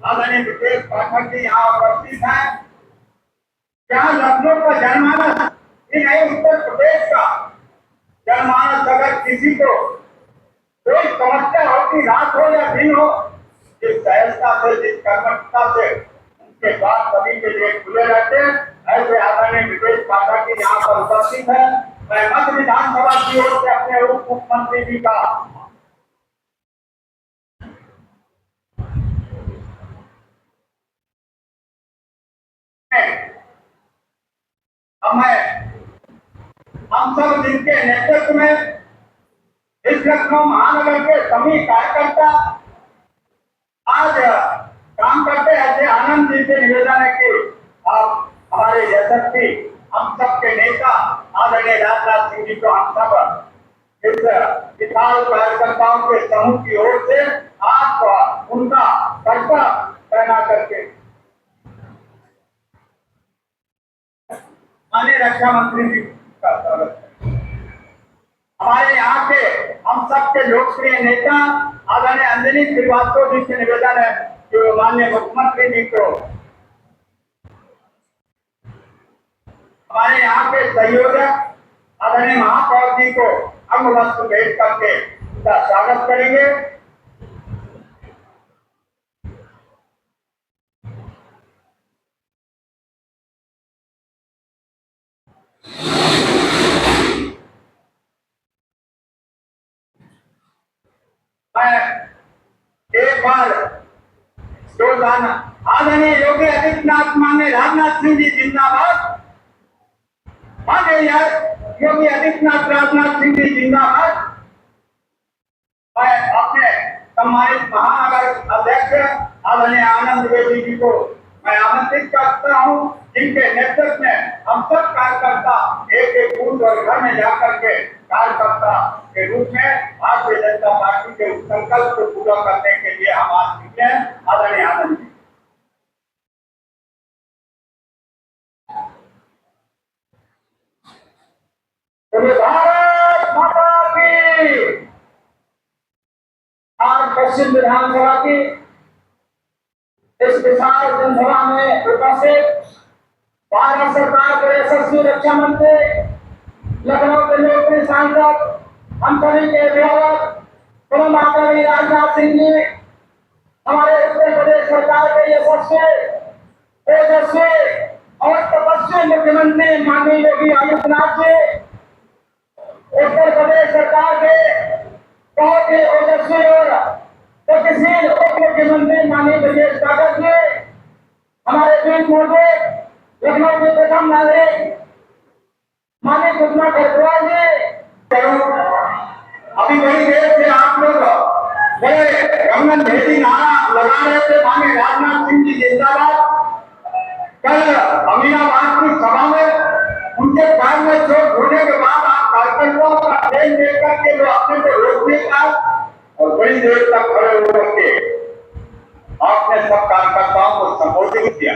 आदरणीय विशेष पाठक जी यहाँ उपस्थित हैं। क्या लखनऊ का जनमानस ही नहीं, उत्तर प्रदेश का जनमानस अगर किसी को कोई समस्या होती, रात हो या दिन हो, जिस सहजता से, जिस कर्मठता से उनके द्वार सभी के लिए खुले रहते हैं, ऐसे आदरणीय विशेष पाठक जी यहाँ पर उपस्थित है। मैं मध्य विधानसभा की ओर से अपने उप मुख्यमंत्री जी का हम सब जिनके नेतृत्व में इस लखनऊ महानगर के सभी कार्यकर्ता आज काम करते हैं, ऐसे आनंद जी से निवेदन है कि आप हमारे यशस्वी हम सबके नेता आदरणीय राजनाथ सिंह जी को हम सब इस विशाल कार्यकर्ताओं के समूह की ओर से आप उनका कर्तव्य पहना करके माननीय रक्षा मंत्री जी का स्वागत है। हमारे यहाँ के हम सबके लोकप्रिय नेता आदरणीय अंजनी श्रीवास्तव जी से निवेदन है कि माननीय मुख्यमंत्री जी को हमारे यहाँ के सहयोजक आदरणीय महापौर जी को अंग वस्त्र भेंट करके उनका स्वागत करेंगे। मैं एक बार जोरदार आदरणीय योगी आदित्यनाथ माननीय राजनाथ सिंह जी जिंदाबाद, माननीय योगी आदित्यनाथ राजनाथ सिंह जी जिंदाबाद। मैं अपने सम्मानित महानगर अध्यक्ष आदरणीय आनंद द्विवेदी जी को मैं आमंत्रित करता हूँ, जिनके नेतृत्व में हम सब कार्यकर्ता एक एक बूथ और घर में जाकर के कार्यकर्ता के रूप में भारतीय जनता पार्टी के उस संकल्प को पूरा करने के लिए हम आज निकले हैं। आदरणीय आनंद जी। भारत माता की। आज पश्चिम विधानसभा की इस विशाल जनसभा में उपस्थित भारत सरकार के यशस्वी रक्षा मंत्री, लखनऊ के लोकप्रिय सांसद, हम सभी के अभिभावक परम आदरणीय राजनाथ सिंह जी, हमारे उत्तर प्रदेश सरकार के यशस्वी, तेजस्वी और तपस्वी मुख्यमंत्री माननीय योगी आदित्यनाथ जी, उत्तर प्रदेश सरकार के बहुत ही ओजस्वी और गतिशील उप मुख्यमंत्री माननीय ब्रजेश ठाकुर जी, हमारे वीर मोदी लखनऊ के प्रथम नागरिक माननीय सुषमा खरगोन जी। अभी बड़ी देर से आप लोग बड़े गंगन भेदी नारा लगा रहे थे, माननीय राजनाथ सिंह जी जिंदाबाद। कल अमीनाबाद की सभा में उनके पैर में चोट होने के बाद आप कार्यकर्ताओं का ट्रेन देख करके वो अपने को रोकने का और बड़ी देर तक खड़े होकर के आपने सब कार्यकर्ताओं को संबोधित किया।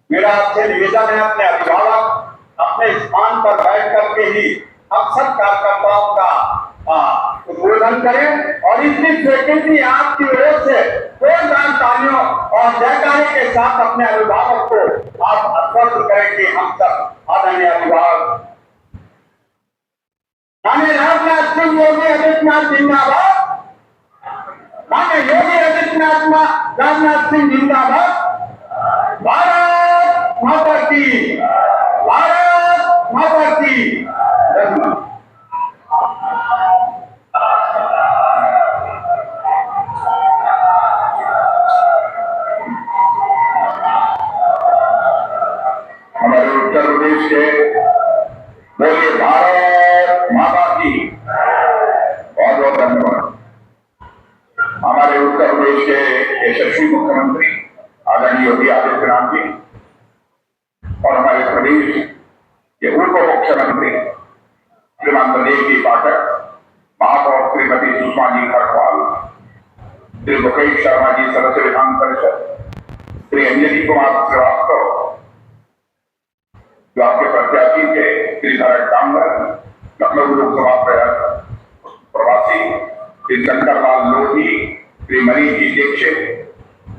मेरा आपसे निवेदन है, अपने अभिभावक अपने स्थान पर बैठ करके ही हम सब कार्यकर्ताओं का उद्बोधन करें और इतनी स्वीकृति आपकी ओर से जोरदार तालियों और जयकारे के साथ अपने अभिभावक को आप आश्वस्त करें कि हम सब आदरणीय अभिभावक माननीय राजनाथ सिंह योगी आदित्यनाथ जिंदाबाद, माननीय योगी आदित्यनाथ राजनाथ सिंह जिंदाबाद। भारत माता की, भारत माता की। हमारे उत्तर प्रदेश के बोलिए भारत माता की। बहुत बहुत धन्यवाद। हमारे उत्तर प्रदेश के यशस्वी मुख्यमंत्री आदरणीय योगी आदित्यनाथ जी और हमारे प्रदेश के उप मुख्यमंत्री श्रीमान ब्रजेश जी पाठक, महापौर श्रीमती सुषमा जी खरगोन, श्री मुकेश शर्मा जी सदस्य विधान परिषद, श्री अंजनी कुमार श्रीवास्तव जो आपके प्रत्याशी थे, श्री भरत डांगर, लखनऊ लोकसभा प्रवासी, श्री शंकर लाल लोधी, श्री मनीष जी दीक्षित,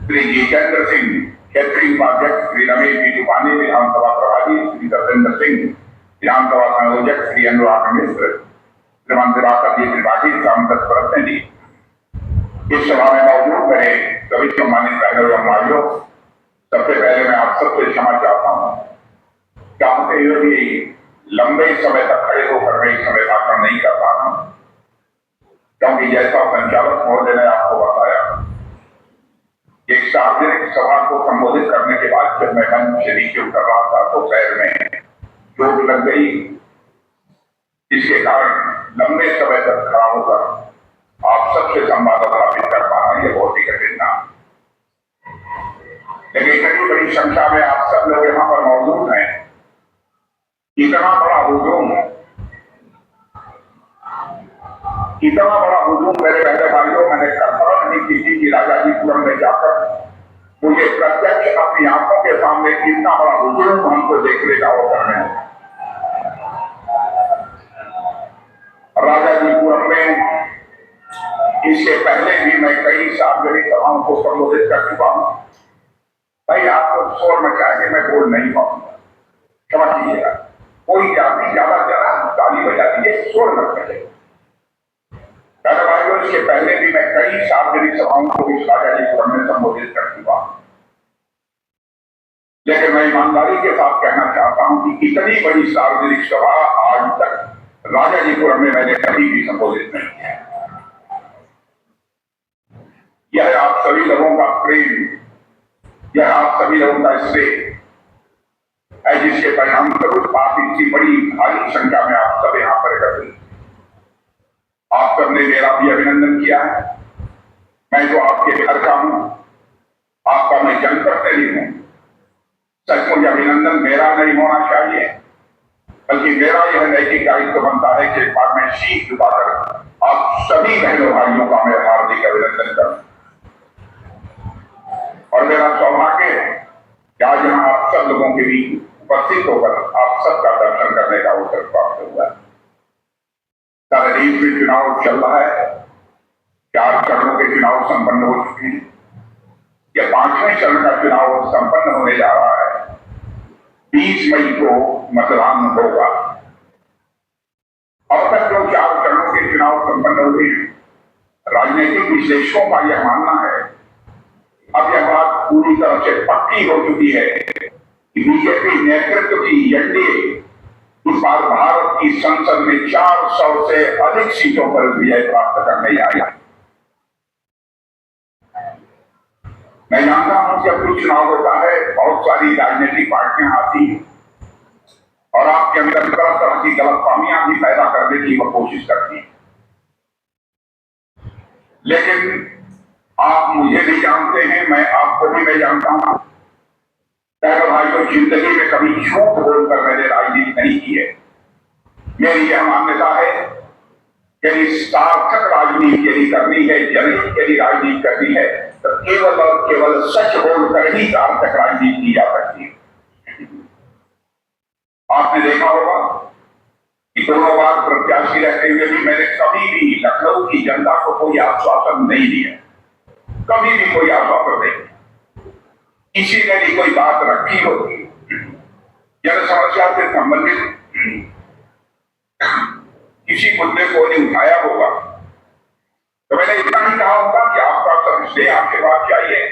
श्री जितेंद्र सिंह क्षेत्रीय उपाध्यक्ष, श्री रमेश जी टूपानी विधानसभा प्रभारी, श्री सत्येंद्र सिंह विधानसभा संयोजक, श्री अनुराग मिश्र, श्रीमान दिवाकर जी त्रिपाठी, सांसद प्रतिनिधि, इस सभा में मौजूद मेरे सभी सम्मानित बहनों एवं भाइयों, सबसे पहले मैं आप सबसे क्षमा चाहता हूँ। चाहते हुए भी लंबे समय तक खड़े होकर मैं इस समय भाषण नहीं कर पा रहा हूं, क्योंकि जैसा संचालक महोदय ने आपको बताया, एक सार्वजनिक सभा को संबोधित करने के बाद जब मैं मंच से नीचे उतर रहा था तो पैर में चोट लग गई, जिसके कारण लंबे समय तक खड़ा होकर आप सबसे संवाद स्थापित कर पाना यह बहुत ही कठिन था। लेकिन इतनी बड़ी संख्या में आप सब लोग यहाँ पर मौजूद हैं, इतना बड़ा हुजूम मेरे बहने भाइयों, मैंने कल्पना नहीं की थी कि राजाजीपुरम में जाकर मुझे प्रत्यक्ष अपनी आंखों के सामने इतना बड़ा हुजूम हमको देखने का अवसर है। राजाजीपुरम में इससे पहले भी मैं कई सार्वजनिक सभाओं को संबोधित कर चुका हूं। भाई आपको शोर मचाएंगे, मैं बोल नहीं पाऊंगा, क्षमा कीजिएगा। कोई जाति ज्यादा ताली बजा दीजिए, शोर मत करें। भाइयों, इसके पहले भी मैं कई सार्वजनिक सभाओं को इस राजाजीपुरम में संबोधित कर चुका हूं, लेकिन मैं ईमानदारी के साथ कहना चाहता हूं कि इतनी बड़ी सार्वजनिक सभा आज तक राजाजीपुरम में मैंने कभी भी संबोधित नहीं किया। यह आप सभी लोगों का प्रेम, यह आप सभी लोगों का स्नेह है, जिसके परिणाम स्वरूप आप इतनी बड़ी भारी संख्या में आप सब यहाँ पर एकत्रित। आप सबने मेरा भी अभिनंदन किया है। मैं जो आपके घर का हूं, आपका मैं जनप्रतिनिधि हूं। सचमुच अभिनंदन मेरा नहीं होना चाहिए, बल्कि मेरा यह नैतिक दायित्व बनता है कि एक बार मैं शीश झुकाकर आप सभी बहनों भाइयों का मैं हार्दिक अभिनंदन करूं। और मेरा सौभाग्य है कि आज यहाँ आप सब लोगों के बीच उपस्थित होकर आप सबका दर्शन करने का अवसर प्राप्त हुआ है। सारे देश में चुनाव चल रहा है, 4 चरणों के चुनाव संपन्न हो चुके हैं। यह 5वें चरण का चुनाव संपन्न होने जा रहा है। 20 मई को मतदान होगा। अब तक जो 4 चरणों के चुनाव संपन्न हुए हैं, राजनीतिक विश्लेषकों का यह मानना है, अब यह बात पूरी तरह से पक्की हो चुकी है कि बीजेपी नेतृत्व की एनडीए इस बार भारत की संसद में 400 से अधिक सीटों पर विजय प्राप्त करने आई है। मैं जानता हूं कि जब कुछ चुनाव होता है, बहुत सारी राजनीतिक पार्टियां आती हैं और आपके अंदर तरह तरह की गलतफहमियां भी पैदा करने की वो कोशिश करती हैं। लेकिन आप मुझे भी जानते हैं, मैं आपको भी मैं जानता हूं। भाइयों, जिंदगी में कभी झूठ बोलकर मैंने राजनीति नहीं की है। मेरी यह मान्यता है कि सार्थक राजनीति यदि करनी है, जनहित के लिए राजनीति करनी है, तो केवल और केवल सच बोलकर ही सार्थक राजनीति की जा सकती है। आपने देखा होगा कि दोनों बार प्रत्याशी रहते हुए भी मैंने कभी भी लखनऊ की जनता को कोई आश्वासन नहीं दिया, कभी भी कोई आश्वासन नहीं। किसी ने भी कोई बात रखी होगी, जन समस्या से संबंधित किसी मुद्दे को नहीं उठाया होगा, तो मैंने इतना ही कहा होगा कि आपका सब आपके पास चाहिए,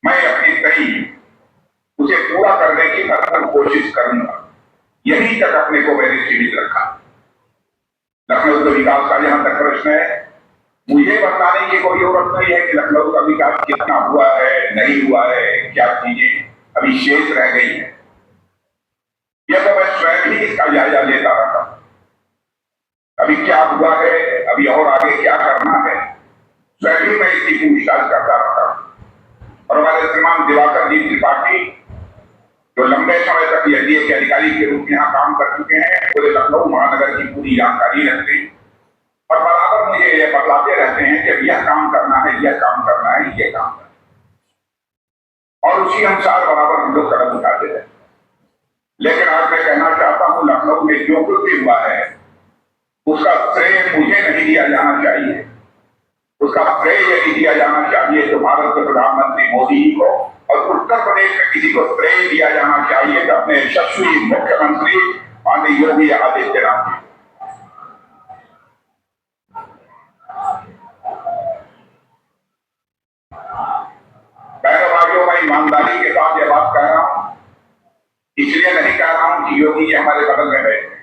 मैं अपनी तय उसे पूरा करने की भरपूर कोशिश करूंगा। यही तक अपने को मैंने सीमित रखा। लखनऊ के विकास का जहां तक प्रश्न है, मुझे बताने की कोई जरूरत नहीं है कि लखनऊ का विकास कितना हुआ है, नहीं हुआ है, क्या चीजें अभी शेष रह गई है। यह तो मैं स्वयं ही इसका जायजा लेता रहा। अभी क्या हुआ है, अभी और आगे क्या करना है, स्वयं ही मैं इसकी पूछताछ करता रहा। और हमारे श्रीमान दिवाकर जी त्रिपाठी, जो लंबे समय तक एनडीए के अधिकारी के रूप में यहाँ काम कर चुके हैं, पूरे लखनऊ महानगर की पूरी जानकारी रखते हैं और बराबर मुझे ये बतलाते रहते हैं कि यह काम करना है, यह काम करना है, ये काम करना है, और उसी अनुसार बराबर हम लोग कदम उठाते हैं। लेकिन आज मैं कहना चाहता हूं, लखनऊ में जो कुछ भी हुआ है उसका श्रेय मुझे नहीं दिया जाना चाहिए। उसका श्रेय यदि दिया जाना चाहिए तो भारत के प्रधानमंत्री मोदी जी को, और उत्तर प्रदेश में किसी को श्रेय दिया जाना चाहिए तो अपने यशस्वी मुख्यमंत्री माननीय योगी आदित्यनाथ जी। बहनों भाइयों, मैं ईमानदारी के साथ यह बात कह रहा हूं, इसलिए नहीं कह रहा हूं कि योगी जी हमारे बगल में बैठे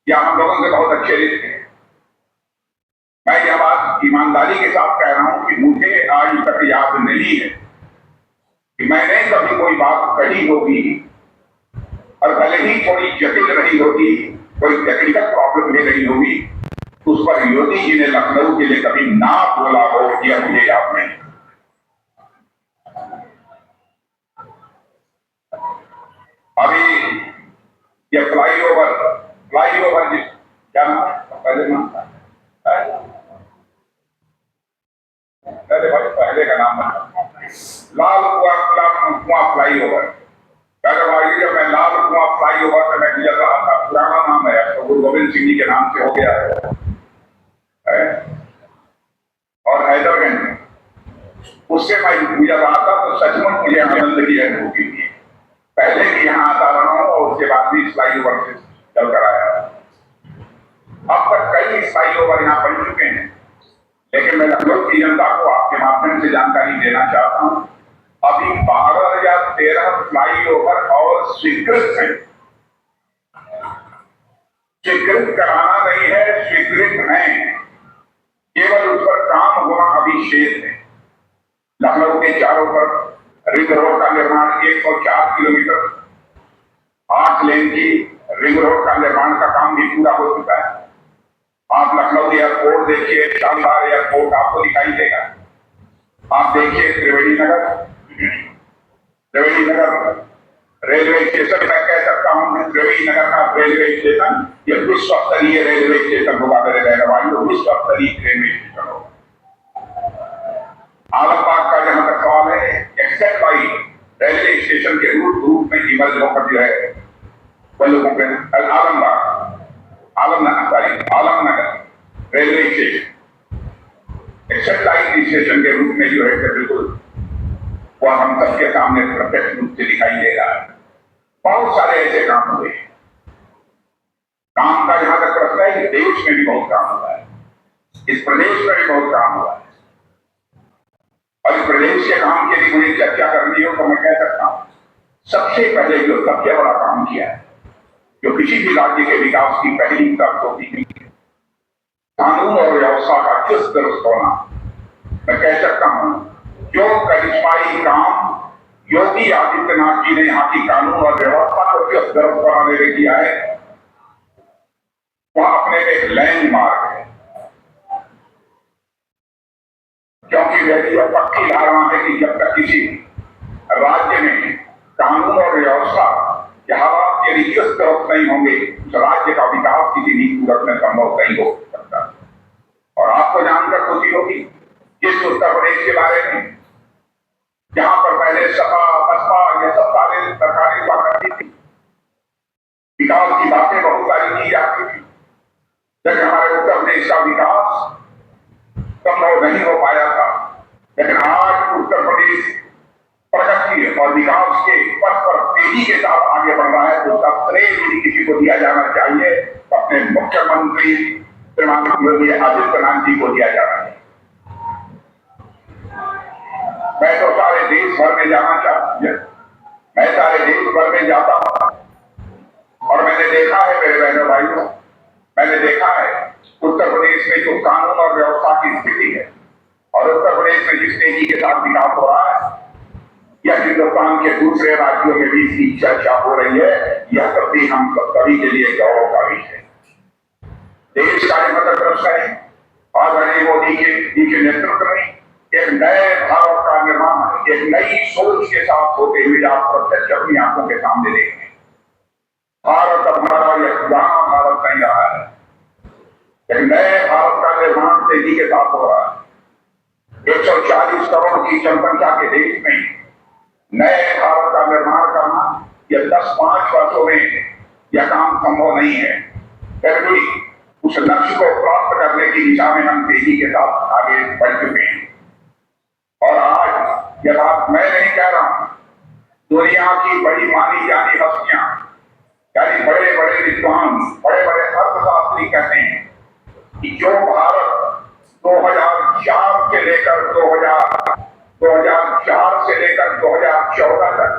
या हम लोगों से बहुत अच्छे रिश्ते हैं। मैं यह बात ईमानदारी के साथ कह रहा हूं कि मुझे आज तक याद नहीं है कि मैंने कभी कोई बात कही होगी, और भले ही थोड़ी जटिल रही होगी, कोई टेक्निकल प्रॉब्लम भी रही होगी, उस पर योगी जी ने लखनऊ के लिए कभी ना बोला हो, यह मुझे याद नहीं। अभी यह फ्लाईओवर जिस क्या नाम पहले नाम था, पहले भाई पहले का नाम था लाल कुआं फ्लाईओवर। पहले भाई जब मैं लाल कुआं फ्लाईओवर पे मैं गुजर रहा था, पुराना नाम है तो गुरु गोविंद सिंह जी के नाम से हो गया है। और हैदरगंज उससे मैं गुजर रहा था तो सचमुच मुझे आनंद की अनुभूति थी। पहले भी यहाँ आता रहा हूँ और उसके बाद भी फ्लाईओवर से चल कर आया। अब तक कई फ्लाईओवर यहाँ बन चुके हैं, लेकिन मैं लखनऊ की जनता को आपके माध्यम से जानकारी देना चाहता हूँ, अभी 12 या 13 फ्लाईओवर और स्वीकृत हैं। स्वीकृत कराना नहीं है, स्वीकृत हैं, केवल उस पर काम होना अभी शेष है। लखनऊ के चारों तरफ रिंग रोड का निर्माण 104 किलोमीटर 8 लेन की रिंग रोड का निर्माण का काम भी पूरा हो चुका है। आप लखनऊ एयरपोर्ट देखिए, शानदार एयरपोर्ट आपको दिखाई देगा। आप देखिए त्रिवेणी नगर रेलवे स्टेशन, मैं कह सकता हूं त्रिवेणी नगर का रेलवे स्टेशन यह विश्व स्तरीय रेलवे स्टेशन होगा। मेरे रहने वाले विश्व स्तरीय रेलवे स्टेशन होगा। आलमबाग का जहां तक सवाल है, एक्सेप्ट बाई रेलवे स्टेशन के रूप में इमर्ज होकर जो है वो लोगों के Alamnagar railway station except line station के रूप में जो है बिल्कुल वह हम सबके सामने प्रत्यक्ष रूप से दिखाई देगा। बहुत सारे ऐसे काम हुए। काम का जहां तक प्रश्न है, देश में भी बहुत काम हुआ है, इस प्रदेश में भी बहुत काम हुआ है, और इस प्रदेश के काम के लिए मुझे चर्चा करनी हो तो मैं कह सकता हूं सबसे पहले जो सबसे बड़ा काम किया है, जो किसी भी राज्य के विकास की पहली शर्त होती है, कानून और व्यवस्था का चुस्त दुरुस्त होना। मैं कह सकता हूं जो करिश्माई काम योगी आदित्यनाथ जी ने यहाँ की कानून और व्यवस्था को चुस्त दुरुस्त बनाने में किया है, वह अपने में एक लैंडमार्क है। क्योंकि मेरी यह पक्की धारणा है कि जब तक किसी राज्य में कानून और व्यवस्था के हालात यदि चुस्त दुरुस्त नहीं होंगे, उस राज्य का विकास किसी भी सूरत में संभव नहीं हो सकता। और आपको जानकर खुशी होगी इस उत्तर प्रदेश के बारे में, जहां पर पहले सपा बसपा ये सब सारे सरकारें हुआ करती थी, विकास की बातें बहुत सारी की जाती थी, लेकिन हमारे उत्तर प्रदेश का विकास संभव नहीं हो पाया था। लेकिन आज उत्तर प्रदेश प्रगति और विकास के पथ पर तेजी के साथ आगे बढ़ रहा है, तो उसका श्रेय यदि किसी को दिया जाना चाहिए तो अपने मुख्यमंत्री श्रीमान योगी आदित्यनाथ जी को दिया जाना चाहिए। मैं तो सारे देश भर में जाना चाहता हूं, मैं सारे देश भर में जाता हूं और मैंने देखा है मेरे बहनों भाइयों, मैंने देखा है उत्तर प्रदेश में जो कानून और व्यवस्था की स्थिति है और उत्तर प्रदेश में जिस तेजी के साथ विकास हो रहा है, यह हिंदुस्तान के दूसरे राज्यों में भी इसकी चर्चा हो रही है। यह सभी हम सभी के लिए गौरव का विषय है। देश का मदद प्रश्न है और नरेंद्र मोदी जी के नेतृत्व में एक नए भारत का निर्माण एक नई सोच के साथ होते हुए आप प्रत्यक्ष अपनी आंखों के सामने देखें। भारत हमारा यह पुराना भारत नहीं रहा है, एक नए भारत का निर्माण तेजी के साथ हो रहा है। 140 करोड़ की जनसंख्या के देश में नए भारत का निर्माण करना यह 10-5 वर्षों में यह काम संभव नहीं है। फिर भी उस लक्ष्य को प्राप्त करने की दिशा में हम तेजी के साथ आगे बढ़ चुके हैं। और आज यह बात मैं नहीं कह रहा हूं, दुनिया की बड़ी मानी जानी हस्तियां, यानी बड़े बड़े विद्वान, बड़े बड़े अर्थशास्त्री कहते हैं कि जो भारत 2004 से लेकर 2004 से लेकर 2014 तक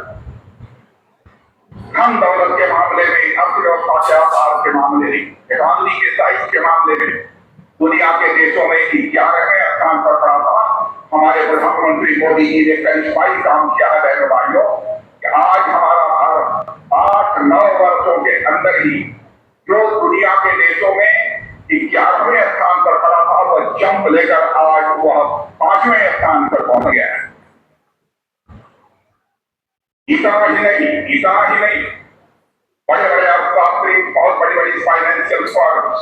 धन दौलत के मामले में, अर्थव्यवस्था के आधार के मामले में, इकोनॉमी के साइज के मामले में दुनिया के देशों में 11वें स्थान पर खड़ा था। हमारे प्रधानमंत्री मोदी जी ने करिश्माई काम किया है बहनों भाइयों, कि आज हमारा भारत 8-9 वर्षों के अंदर ही जो दुनिया के देशों में 11वें स्थान पर खड़ा था, वह जंप लेकर आज वह 5वें स्थान पर पहुंच गया है। इतना ही नहीं, बड़े बड़े अर्थशास्त्री, बहुत बड़ी बड़ी फाइनेंशियल फर्म्स,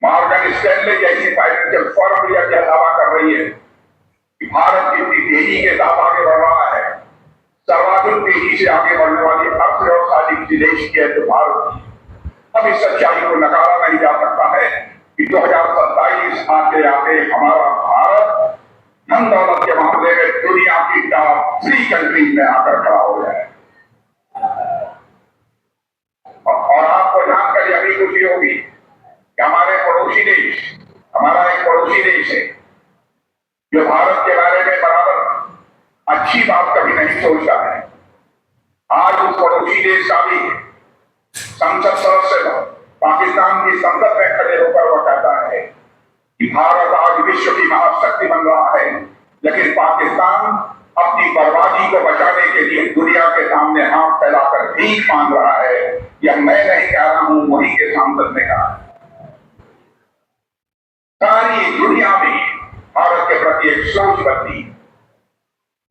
मॉर्गन स्टैनली जैसी फाइनेंशियल फर्म यह दावा कर रही है कि भारत जितनी तेजी के साथ आगे बढ़ रहा है, सर्वाधिक तेजी से आगे बढ़ने वाली अर्थव्यवस्था जिस देश की है तो भारत की। अब इस सच्चाई को नकारा नहीं जा सकता है कि 2027 आते आते हमारा भारत धन दौलत के मामले में दुनिया की टॉप 3 कंट्रीज में आकर खड़ा हो जाए। और आपको जानकर यह भी खुशी होगी कि हमारे पड़ोसी देश, हमारा एक पड़ोसी देश है जो भारत के बारे में बराबर अच्छी बात कभी नहीं सोचता है। आज उस पड़ोसी देश का भी संसद सदस्य पाकिस्तान की संसद में खड़े होकर वह कहता है कि भारत आज विश्व की महाशक्ति बन रहा है, लेकिन पाकिस्तान अपनी बर्बादी को बचाने के लिए दुनिया के सामने हाथ फैलाकर भीख मांग रहा है। यह मैं नहीं कह रहा हूं, वहीं के सांसद ने कहा। सारी दुनिया में भारत के प्रति एक सोच बदली।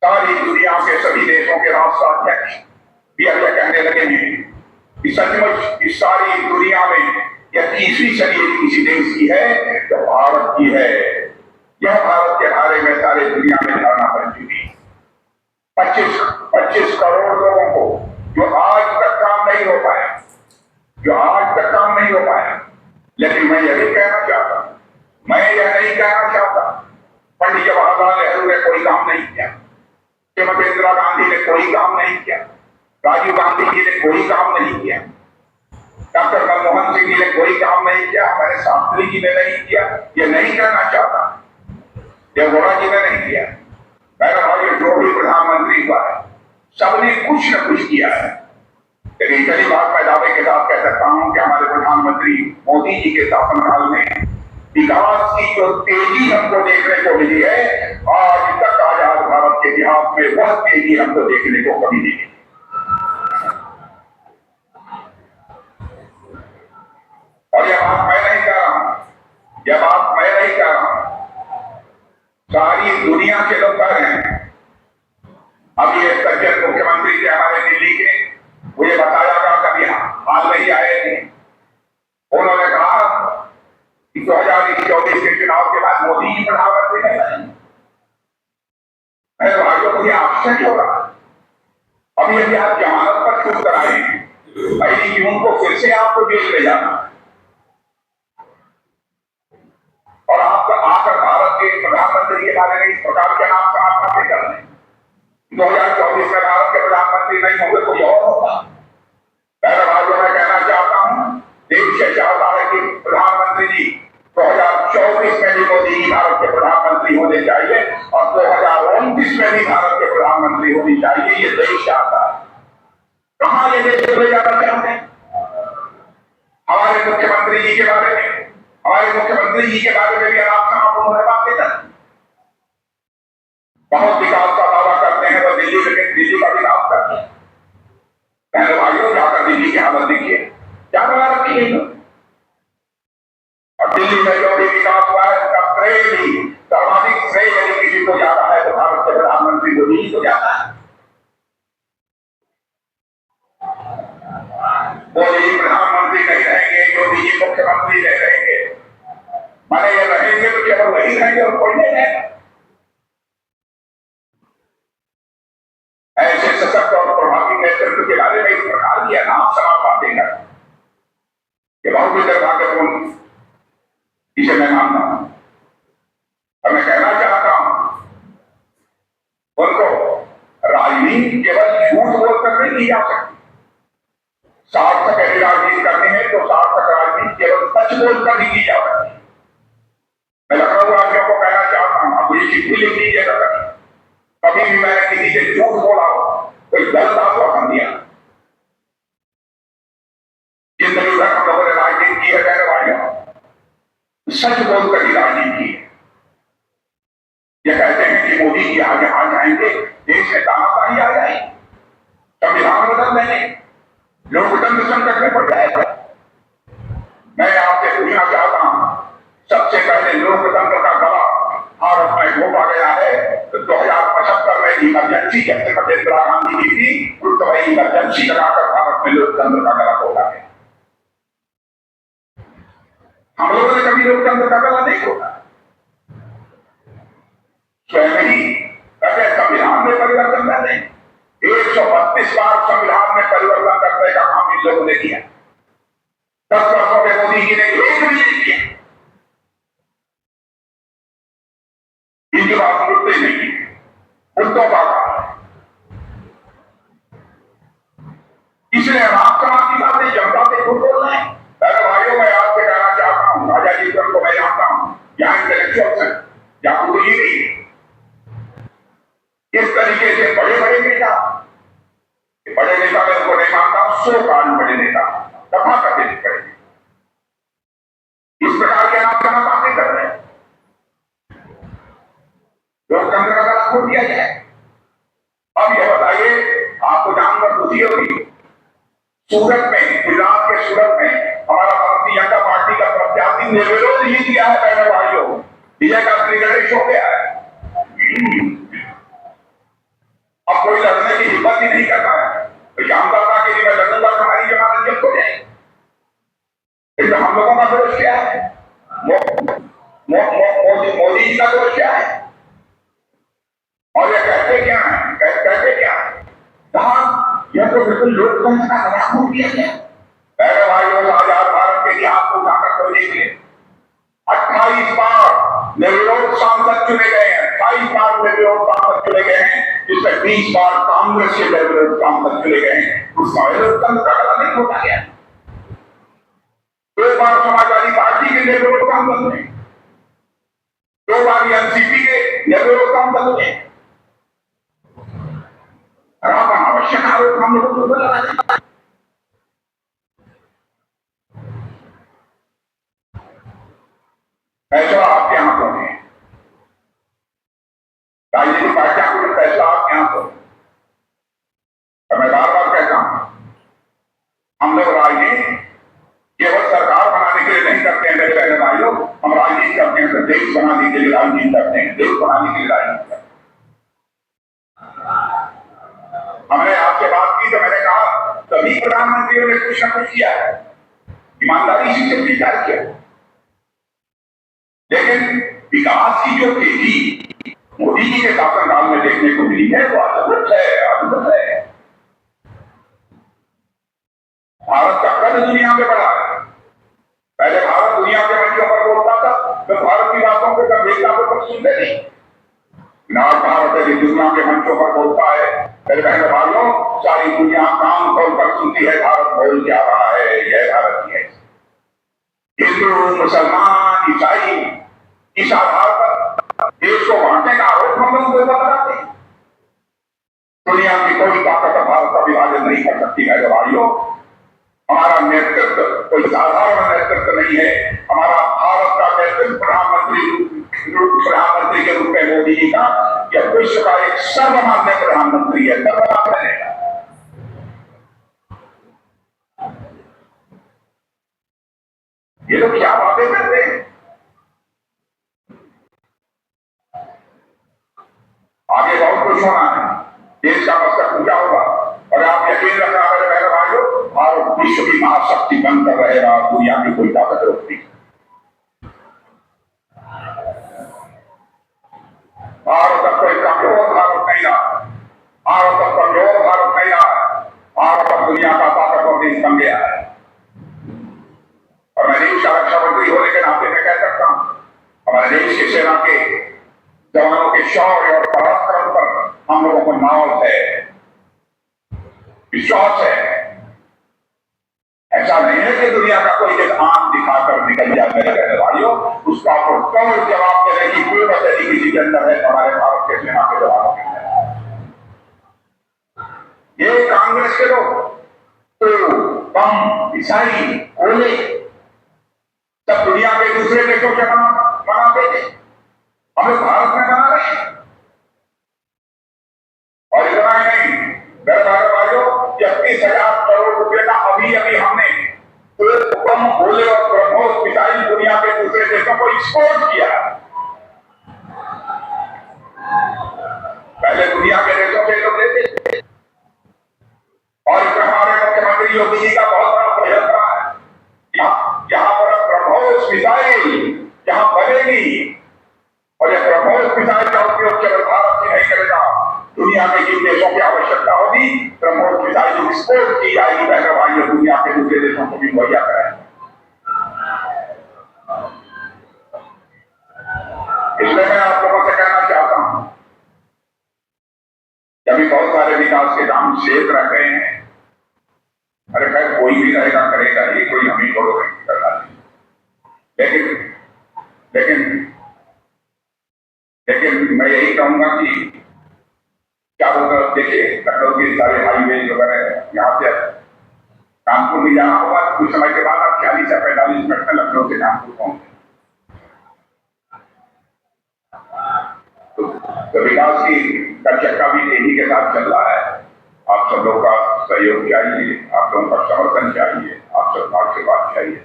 सारी दुनिया के सभी देशों के राष्ट्राध्यक्ष भी अब यह कहने लगे हैं कि सचमुच इस सारी दुनिया में यह 30वीं सदी किसी देश की है तो भारत की है। यह भारत के बारे में सारे दुनिया में धारणा बन चुकी है। 25 करोड़ लोगों को जो आज तक काम नहीं हो पाया, लेकिन मैं यह नहीं कहना चाहता, पंडित जवाहरलाल नेहरू ने कोई काम नहीं किया, श्रीमती इंदिरा गांधी ने कोई काम नहीं किया, राजीव गांधी जी ने कोई काम नहीं किया, डॉक्टर मनमोहन सिंह जी ने कोई काम नहीं किया, हमारे शास्त्री जी ने नहीं किया। ये नहीं कहना चाहता, देवगौड़ा जी ने नहीं किया। मेरा भाई जो भी प्रधानमंत्री हुआ है सबने कुछ न कुछ किया है। लेकिन इतनी बात मैं दावे के साथ कह सकता हूं कि हमारे प्रधानमंत्री मोदी जी के शासनकाल में विकास की जो तेजी हमको देखने को मिली है, आज तक आजाद भारत के इतिहास में वह तेजी हमको देखने को कभी नहीं मिली। और यह बात मैं नहीं कह रहा हूं, सारी दुनिया के लोग कह रहे हैं। अभी एक सज्जन मुख्यमंत्री थे हमारे दिल्ली के, मुझे बताया कभी हाल में ही आए थे, उन्होंने कहा कि 2024 के चुनाव के बाद मोदी जी प्रधानमंत्री नहीं बने। मेरे भाइयों को यह आश्चर्य हो रहा है। अभी यदि आप जमानत पर छूट कराए, 1 जून को फिर से आपको जेल ले जाना और आप आकर भारत के प्रधानमंत्री के बारे में इस प्रकार के नाम का आप बातें कर रहे हैं। 2024 में भारत के प्रधानमंत्री नहीं होंगे, कोई और होगा। मेरे भाइयों मैं कहना चाहता हूं, देश से चाहता है कि प्रधानमंत्री जी 2024 में भी मोदी जी भारत के प्रधानमंत्री होने चाहिए और 2029 में भी भारत के प्रधानमंत्री होनी चाहिए। ये देश चाहता है। कहां ये देश ले जाना चाहते हैं? हमारे मुख्यमंत्री जी के बारे में भी आप उन्होंने बातें कर, बहुत विकास का दावा करते हैं तो दिल्ली का विकास करते हैं। पहले भाइयों जाकर दिल्ली की हालत देखिए, क्या बना रखी है। और दिल्ली में जो भी विकास हुआ है उसका श्रेय भी, सर्वाधिक श्रेय यदि किसी को जाता है तो भारत के प्रधानमंत्री मोदी को जाता है। मोदी प्रधानमंत्री नहीं रहेंगे, मोदी जी मुख्यमंत्री नहीं रहेंगे, माने ये रहेंगे तो केवल वही रहेंगे और कोई नहीं रहेगा। ऐसे सशक्त और प्रभावी नेतृत्व के बारे में इस प्रकार की अनाप शनाप बातें कर, बहुत ही दुर्भाग्यपूर्ण इसे मैं मानता हूं और मैं कहना चाहता हूं उनको राजनीति केवल झूठ बोलकर नहीं की जा सकती। सार्थक यदि राजनीति करनी है तो सार्थक राजनीति केवल सच बोलकर ही की जा सकती। मैं लखनऊ वासियों को कहना चाहता हूं, आप ये चिट्ठी लिख लीजिएगा, कभी भी मैंने किसी से झूठ बोला हो, कोई गलत आश्वासन दिया, जिंदगी भर हम लोगों ने राजनीति की है कहने वाले सच बोलकर ही राजनीति की है। ये कहते हैं कि मोदी जी आगे आ जाएंगे, देश में तानाशाही आ जाएगी, संविधान बदल देंगे, लोकतंत्र संकट में पड़ जाएगा। मैं आपसे पूछना चाहता हूं, सबसे पहले लोकतंत्र का गला भारत में घोटा गया है तो 2075 में इमरजेंसी जब तक इंदिरा गांधी जी थी उस तो वही इमरजेंसी लगाकर भारत में लोकतंत्र का गला घोटा गया। हम लोगों ने कभी लोकतंत्र का गला नहीं घोटा। स्वयं ही कहते संविधान में परिवर्तन कर दें, 132 बार संविधान में परिवर्तन करने का काम इन लोगों ने किया। 10 वर्षों में मोदी जी ने एक भी नहीं किया। इनकी बात सुनते नहीं, मुद्दों का काम है। इसलिए आप की बातें जनता से खुद बोल रहे हैं। अरे भाइयों, मैं आपसे कहना चाहता हूं, राजा जी को मैं जानता हूं, यहाँ इंटेलेक्चुअल्स हैं, यहाँ बुद्धिजीवी इस तरीके से बड़े बड़े नेता मैं उनको नहीं मानता, 100 काल बड़े नेता कथा करते नहीं पड़ेंगे। इस प्रकार के आप कहा बातें कर रहे हैं, लोकतंत्र का गला घोट दिया जाए। अब यह बताइए, आपको जानकर खुशी होगी, सूरत में, गुजरात के सूरत में हमारा भारतीय जनता पार्टी का प्रत्याशी निर्विरोध जीत गया है। बहनों भाइयों, विजय का श्री गणेश हो गया है। अब कोई लड़ने की हिम्मत ही नहीं करता है। तो जानता था कि मैं लड़ूंगा तुम्हारी जमानत जब्त हो जाएगी। तो हम लोगों का दोष क्या है? मोदी जी का दोष क्या है? और ये कहते क्या है? कहते क्या है? यह तो बिल्कुल लोकतंत्र का गला घोट दिया गया। पहले भाइयों, आजाद भारत के इतिहास को उठाकर खोजने के लिए 28 बार निर्विरोध सांसद चुने गए हैं, 28 बार निर्विरोध सांसद चुने गए हैं, जिसमें 20 बार कांग्रेस के निर्विरोध सांसद चुने गए हैं। उसका लोकतंत्र का गला नहीं घोटा गया। 2 बार समाजवादी पार्टी के निर्विरोध सांसद ने, 2 बार एनसीपी के निर्विरोध सांसद ने। अनावश्यक आरोप हम लोगों को लगा दें। फैसला आपके हाथों में है। राजनीतिक पार्टियां को फैसला आपके हाथों में। और मैं बार बार कहता हूं, हम लोग राजनीति केवल सरकार बनाने के लिए नहीं करते हैं मेरे बहन भाइयों, हम राजनीति करते हैं तो देश बनाने के लिए राजनीति करते हैं, देश बनाने के लिए राजनीति करते हैं। हमने आपसे बात की तो मैंने कहा सभी प्रधानमंत्रियों ने कुछ न कुछ किया है, ईमानदारी से स्वीकार किया, लेकिन विकास की जो तेजी मोदी जी के शासनकाल में देखने को मिली है वो अद्भुत है। भारत का कद दुनिया में बढ़ा है। पहले भारत दुनिया के मंचों पर बोलता था तो भारत की बातों को गंभीरता को सुनते नहीं। भारत यदि दुनिया के मंचों पर बोलता है, मेरे बहन भाइयों, सारी दुनिया काम तौर पर सुनती है भारत बोल क्या रहा है। यह भारत की है। हिंदू, मुसलमान, ईसाई इस आधार पर देश को बांटने का आरोप हम लोग लगाते हैं। दुनिया की कोई ताकत भारत का विभाजन नहीं कर सकती है। भाइयों, हमारा नेतृत्व कोई साधारण नेतृत्व नहीं है। हमारा भारत का नेतृत्व प्रधानमंत्री के रूप में मोदी जी का, यह विश्व का एक सर्वमान्य प्रधानमंत्री है। ये लोग क्या बातें करते हैं? आगे बहुत कुछ होना है, देश का मस्तक ऊंचा होगा और आप यकीन रखना मेरे बहन भाइयों, भारत विश्व की महाशक्ति बनकर रहेगा। दुनिया की कोई ताकत रोकती। भारत अब कोई कमजोर भारत नहीं रहा। भारत अब कमजोर भारत नहीं रहा। भारत अब दुनिया का ताकतवर देश बन गया है। और मैं देश का रक्षा मंत्री होने के नाते मैं कह सकता हूं, को नाव है, विश्वास है। ऐसा नहीं है कि दुनिया का कोई एक आंख दिखाकर निकल जाए। मेरे कहने वालियों, उसका आपको कौन जवाब देने की कोई बचती किसी के अंदर है, हमारे भारत के सेना के जवानों के अंदर। ये कांग्रेस के लोग तो बम, ईसाई, गोले सब दुनिया के दूसरे देशों के मनाते थे, हम लोग भारत में मना रहे हैं। और इतना ही नहीं, मेरे भाई भाइयों, 31,000 करोड़ रुपए का अभी हमने तो बम, गोले और ब्रह्मोस मिसाइल दुनिया के दूसरे देशों को एक्सपोर्ट किया। पहले दुनिया के देशों के लोग लेते थे। और हमारे मुख्यमंत्री योगी जी का बहुत बड़ा प्रयास रहा है। यहाँ पर ब्रह्मोस मिसाइल जहां बनेगी और ये ब्रह्मोस मिसाइल का उपयोग केवल भारत ही नहीं करेगा, दुनिया के जिन देशों की आवश्यकता होगी ब्रह्मोस मिसाइल एक्सपोर्ट की जाएगी। बहनों भाइयों, दुनिया के दूसरे देशों को भी मुहैया कराएंगे। इसलिए मैं आप लोगों से कहना चाहता हूं, अभी बहुत सारे विकास के काम शेष रह गए हैं। अरे खैर, कोई भी रहेगा करेगा, ये कोई हम ही को नहीं करना। लेकिन मैं यही कहूंगा कि चारों तरफ देखिए, लखनऊ के सारे हाईवे वगैरह, यहाँ से कानपुर भी जाना होगा तो कुछ समय के बाद आप 40 या 45 मिनट में लखनऊ से कानपुर पहुंचे। तो विकास की चक्का भी तेजी के साथ चल रहा है। आप सब लोगों का सहयोग चाहिए, आप लोगों का समर्थन चाहिए, आप सब का आशीर्वाद चाहिए।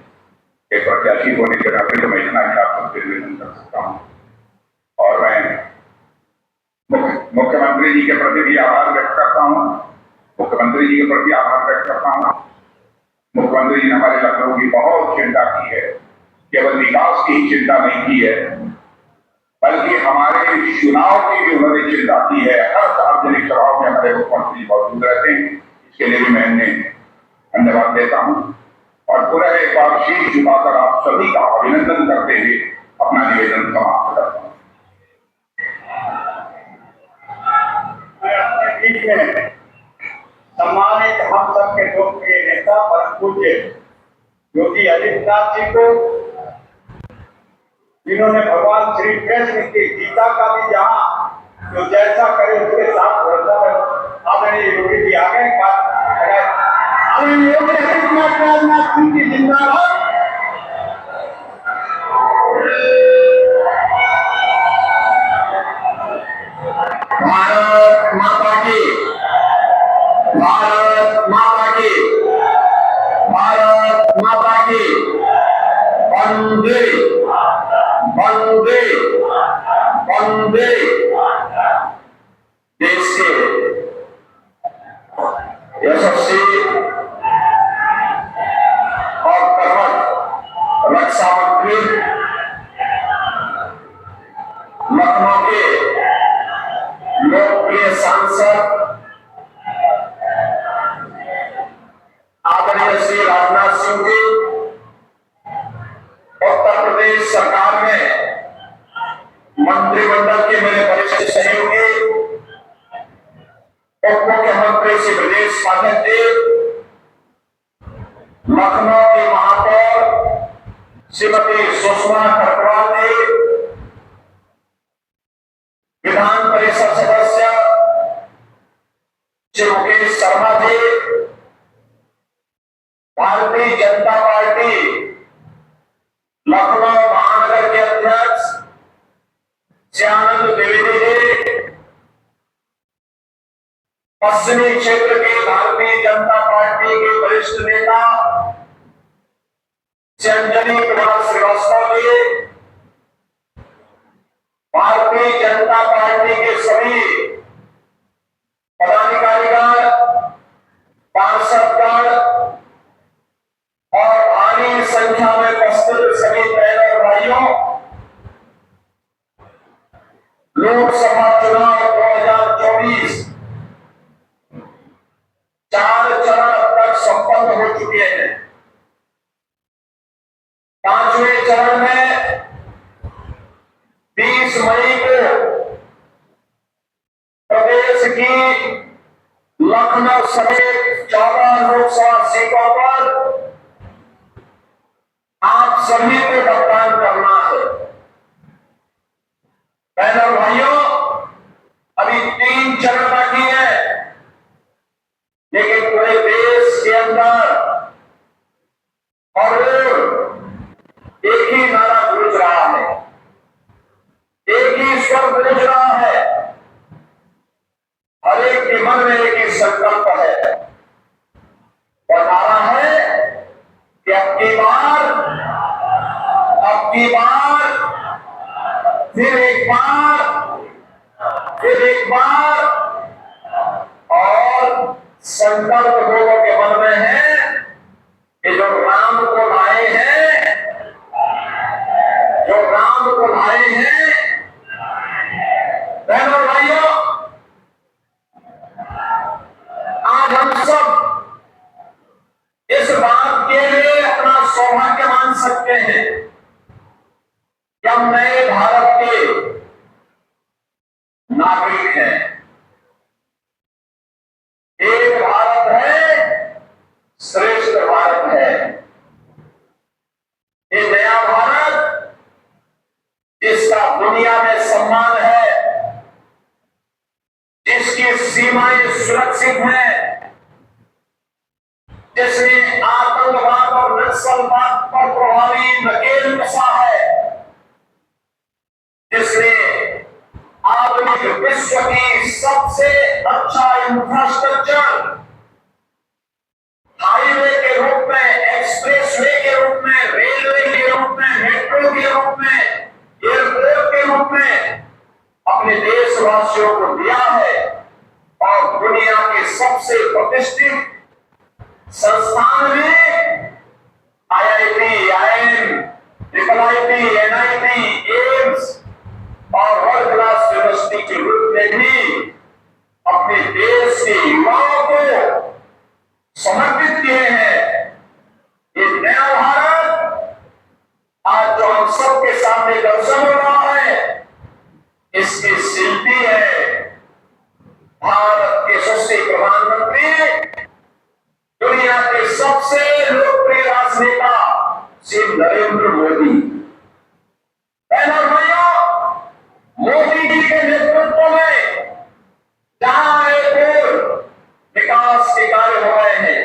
एक प्रत्याशी होने के नाते तो मैं इतना ही आप सबसे निवेदन कर सकता हूँ। और मैं मुख्यमंत्री जी के प्रति भी आभार व्यक्त करता हूँ। मुख्यमंत्री जी के प्रति आभार व्यक्त करता हूँ। मुख्यमंत्री जी ने हमारे लखनऊ की बहुत चिंता की है, केवल विकास की ही चिंता नहीं की है, बल्कि हमारे चुनाव की भी उन्होंने चिंता की है। हर सार्वजनिक सभाओं में हमारे मुख्यमंत्री मौजूद रहते हैं, इसके लिए भी मैं उन्हें धन्यवाद देता हूं। और पुनः एक बार शीश झुकाकर आप सभी का अभिनंदन करते हुए अपना निवेदन समाप्त करता हूं। मैं अपने बीच में सम्मानित हम सबके लोकप्रिय नेता परम पूज्य योगी आदित्यनाथ जी को, जिन्होंने भगवान श्री कृष्ण की गीता का भी जहां जो जैसा करे उसके साथ भरोसा है। आदरणीय योगी जी आगे आदरणीय योगी आदित्यनाथ जी जिंदाबाद। भारत माता की, भारत माता की, भारत माता की। वंदे वंदे वंदे। देश के यशस्वी और कर्मठ रक्षा मंत्री, लखनऊ के लोकप्रिय सांसद आदरणीय श्री राजनाथ सिंह जी, उत्तर प्रदेश सरकार में मंत्रिमंडल के मेरे वरिष्ठ सहयोगी उप मुख्यमंत्री श्री ब्रजेश पाठक जी, लखनऊ की महापौर श्रीमती सुषमा खरवाल जी, विधान परिषद सदस्य श्री मुकेश शर्मा जी, भारतीय जनता पार्टी लखनऊ महानगर के अध्यक्ष श्यानंद द्विवेदी जी, पश्चिमी क्षेत्र के भारतीय जनता पार्टी के वरिष्ठ नेता अंजनी कुमार श्रीवास्तव जी, भारतीय जनता पार्टी के सभी पदाधिकारीगण, पार्षदगण और भारी संख्या में उपस्थित सभी बहनों और भाइयों, लोकसभा चुनाव 2024 4 चरण अब तक संपन्न हो चुके हैं। 5वें चरण में 20 मई को की लखनऊ समेत 14 लोकसभा सीटों पर आप सभी को मतदान करना है। बहनों भाइयों, अभी 3 चरण बाकी है, लेकिन पूरे देश के अंदर और एक ही नारा गूंज रहा है, एक ही स्वर गूंज रहा है, हर एक के मन में एक ही संकल्प है और नारा है कि अब की बार, फिर एक बार और संकल्प लोगों के मन में है कि जो राम को लाए हैं, बहनों भाइयों, आज हम सब इस बात के लिए अपना सौभाग्य मान सकते हैं कि हम नए भारत के नागरिक हैं। एक भारत है, श्रेष्ठ भारत है। ये नया भारत जिसका दुनिया में सम्मान है, जिसकी सीमाएं सुरक्षित हैं, जिसने आतंकवाद और नक्सलवाद पर प्रभावी नकेल कसा है, जिसने आधुनिक विश्व की सबसे अच्छा इंफ्रास्ट्रक्चर हाईवे के रूप में, एक्सप्रेसवे के रूप में, रेलवे के रूप में, मेट्रो के रूप में, एयरपोर्ट के रूप में अपने देशवासियों को दिया है और दुनिया के सबसे प्रतिष्ठित संस्थान में IIT, IIM, IIT, NIT, AIIMS और वर्ल्ड क्लास यूनिवर्सिटी के रूप में भी अपने देश के युवाओं को समर्पित किए हैं। ये नया भारत आज जो हम सबके सामने दर्शन हो रहा है, इसके शिल्पी है भारत के यशस्वी प्रधानमंत्री, दुनिया के सबसे लोकप्रिय राजनेता श्री नरेंद्र मोदी। बहनों भाइयों, मोदी जी के नेतृत्व में जहां एक विकास के कार्य हो रहे हैं,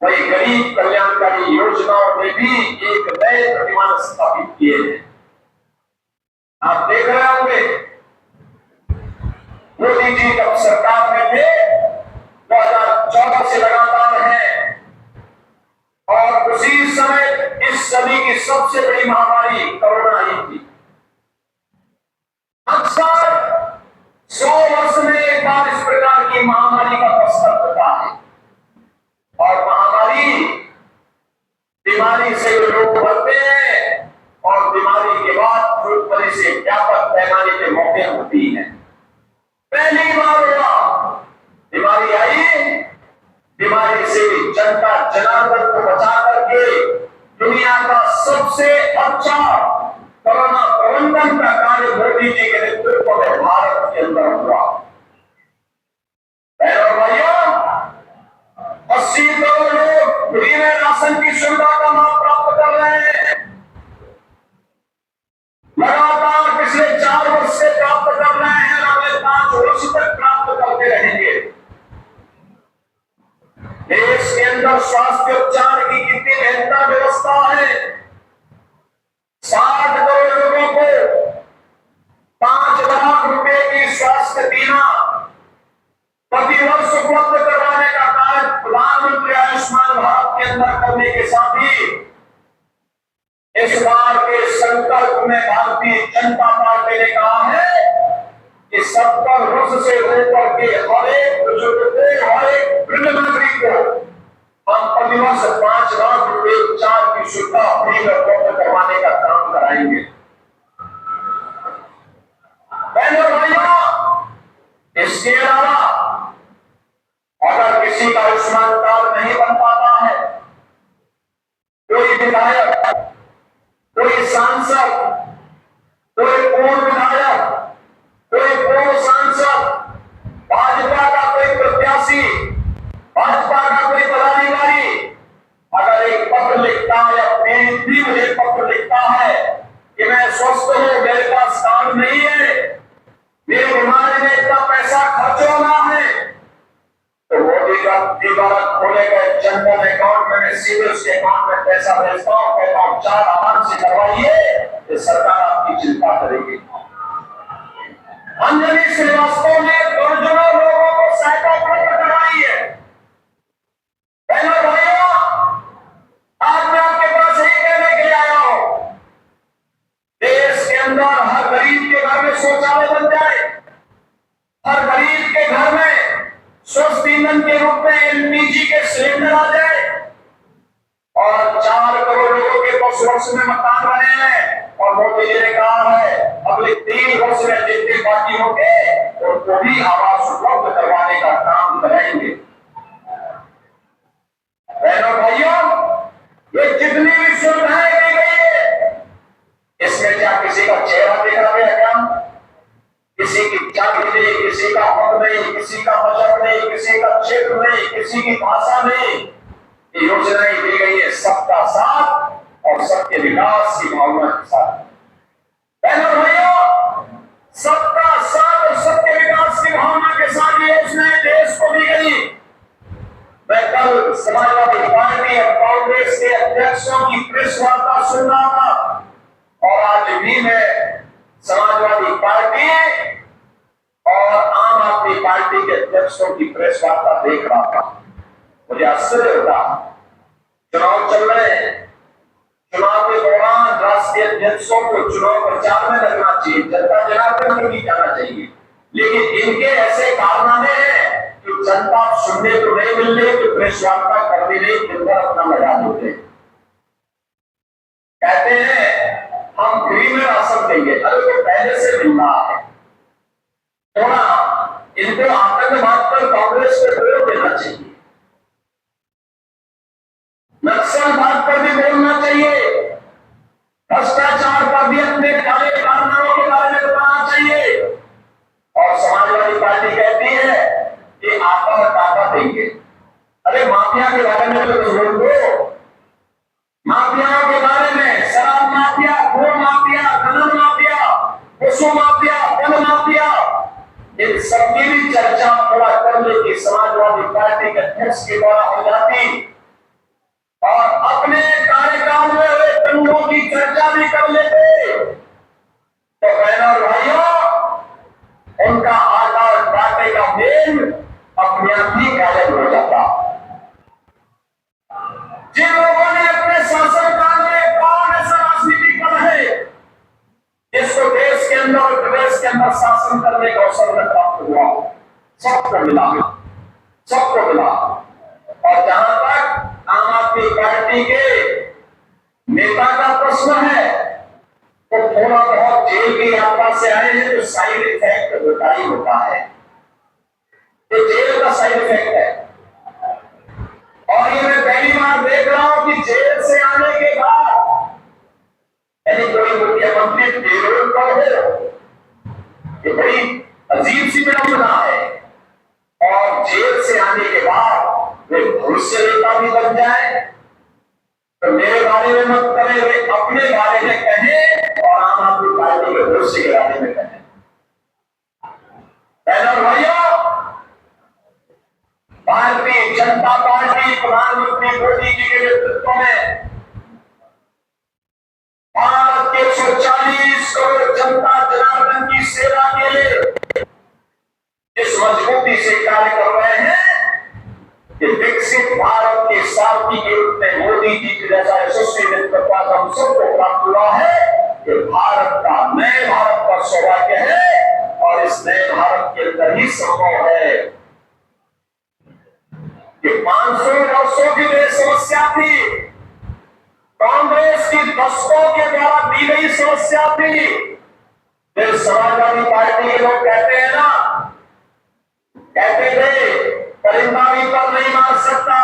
वही गरीब कल्याणकारी योजनाओं में भी एक नए प्रतिमान स्थापित किए हैं। आप देख रहे होंगे, मोदी जी जब सरकार में थे 2014 से लगातार हैं और उसी समय इस सदी की सबसे बड़ी महामारी कोरोना आई थी। अक्सर 100 वर्ष में एक बार इस प्रकार की महामारी का प्रस्ताव होता है और महामारी बीमारी से लोग मरते हैं और बीमारी के बाद फूट से व्यापक पैमाने के मौके होती है। पहली बार हुआ, बीमारी आई, बीमारी से जनता जनार्दन को बचा करके दुनिया का सबसे अच्छा कोरोना प्रबंधन का कार्य मोदी जी के नेतृत्व में भारत के अंदर हुआ। बहनों भाइयों, 80 करोड़ लोग फ्री में राशन की सुविधा का लाभ प्राप्त कर रहे हैं, लगातार पिछले 4 वर्ष से प्राप्त कर रहे हैं, अगले 5 वर्ष तक प्राप्त करते रहेंगे। देश के अंदर स्वास्थ्य उपचार की कितनी बेहतर व्यवस्था है। 60 करोड़ लोगों को 5 लाख रुपए की स्वास्थ्य बीमा प्रतिवर्ष उपलब्ध करवाने का कार्य प्रधानमंत्री आयुष्मान भारत के अंदर करने के साथ ही इस बार के संकल्प में भारतीय जनता पार्टी ने कहा है कि 70 वर्ष से ऊपर के हर एक बुजुर्ग को, हर एक वृद्ध नागरिक को हम प्रतिवर्ष 5 लाख रुपए उपचार की सुविधा फ्री में उपलब्ध करवाने का काम कराएंगे। बहनों भाइयों, इसके अलावा अगर किसी का आयुष्मान कार्ड नहीं बन पाता है, कोई विधायक, कोई सांसद, कोई पूर्व विधायक, कोई पूर्व सांसद स्वस्थ हूं, मेरे पास काम नहीं है, मेरी बीमारी में इतना पैसा खर्च होना है, तो मोदी का दोबारा खोले गए जनधन अकाउंट में मैं सीधे उसके अकाउंट में पैसा भेजता हूं, कहता हूं उपचार आराम से करवाइए, ये सरकार आपकी चिंता करेगी। अंजलि श्रीवास्तव ने दर्जनों लोगों को सहायता उपलब्ध कराई है। बहनों भाइयों, आज मैं आपके पास यही कहने के लिए आया हूं, देश के अंदर हर गरीब के घर में शौचालय बन जाए, हर गरीब के घर में स्वच्छ ईंधन के रूप में एलपीजी के सिलेंडर आ जाए, और 4 करोड़ लोगों के 10 वर्ष में मकान बने हैं, और मोदी जी ने कहा है अगले 3 वर्ष में जितनी बाकी होंगे उनको भी आवास उपलब्ध करवाने का काम करेंगे। बहनों भाइयों, ये जितनी भी सुविधाएं दी गई है, इसमें क्या किसी का चेहरा देखा गया क्या? किसी की जाति नहीं, किसी का मत नहीं, किसी का मजहब नहीं, किसी का क्षेत्र नहीं, किसी की भाषा नहीं, ये योजनाएं दी गई है सबका साथ और सबके विकास की भावना के साथ। बहनों भाइयों, सबका साथ और सबके विकास की भावना के साथ ये योजनाएं देश को दी गई। मैं कल समाजवादी पार्टी और कांग्रेस के अध्यक्षों की प्रेस वार्ता सुन रहा था, और आज भी मैं समाजवादी पार्टी और आम आदमी पार्टी के अध्यक्षों की प्रेस वार्ता देख रहा था। मुझे आश्चर्य होता, चुनाव चल रहे हैं, चुनाव के दौरान राष्ट्रीय अध्यक्षों को चुनाव प्रचार में लगना चाहिए, जनता जनार्दन को नहीं जाना चाहिए, लेकिन इनके ऐसे कारनामे हैं कि जनता सुनने को नहीं मिल रही, तो प्रेस वार्ता करने नहीं, दिन भर अपना लगा देते। कहते हैं हम फ्री में राशन देंगे, अरे तो पहले से मिल रहा है, थोड़ा इनको आतंकवाद पर कांग्रेस को जोर देना चाहिए, नक्सलवाद पर भी बोलना चाहिए, भ्रष्टाचार पर भी अपने काले कारनामों के बारे में बताना चाहिए। और समाजवादी पार्टी कहती है कि आता और टाका देंगे, अरे माफिया के बारे में तो बोल दो, माफियाओं के बारे में, शराब माफिया, खून माफिया, खनन माफिया, पशु माफिया, वन माफिया, इन सबकी भी चर्चा थोड़ा कर लेती समाजवादी पार्टी के अध्यक्ष के द्वारा हो जाती, और अपने कार्यकाल में हुए दंगों की चर्चा भी कर लेते, तो बहनों और भाइयों, उनका आधार बांटे का मेल अपने आप ही गायब हो जाता। जिन लोगों ने अपने शासनकाल में कौन ऐसा राजनीतिक दल है जिसको देश के अंदर और प्रदेश के अंदर शासन करने का अवसर में प्राप्त हुआ, सबको मिला, सबको मिला। और जहां तक आम आदमी पार्टी के नेता का प्रश्न है, तो थोड़ा बहुत जेल की यात्रा से आए हैं तो साइड इफेक्ट होता ही होता है, ये जेल का साइड इफेक्ट है। और ये मैं पहली बार देख रहा हूं कि जेल से आने के बाद यानी कोई मुख्यमंत्री पेरोल पर हो, ये बड़ी अजीब सी विडंबना है। और जेल से आने के बाद वे भविष्य नेता भी बन जाए, तो मेरे बारे में मत करें, वे अपने बारे में कहें और आम आदमी पार्टी के भविष्य के बारे में कहें। बहनों भाइयों, भारतीय जनता पार्टी प्रधानमंत्री मोदी जी के नेतृत्व में भारत के 140 करोड़ जनता जनार्दन की सेवा के लिए जिस मजबूती से कार्य कर रहे हैं कि विकसित भारत के सारथी के रूप में मोदी जी के जैसा यशस्वी नेतृत्व हम सबको प्राप्त हुआ है। कि भारत का, नए भारत का सौभाग्य है, और इस नए भारत के अंदर ही संभव है कि 500 वर्षों की जो समस्या थी, कांग्रेस की दशकों के द्वारा दी गई समस्या थी, फिर समाजवादी पार्टी के लोग कहते हैं ना, कहते थे परिंदा भी पर नहीं मार सकता,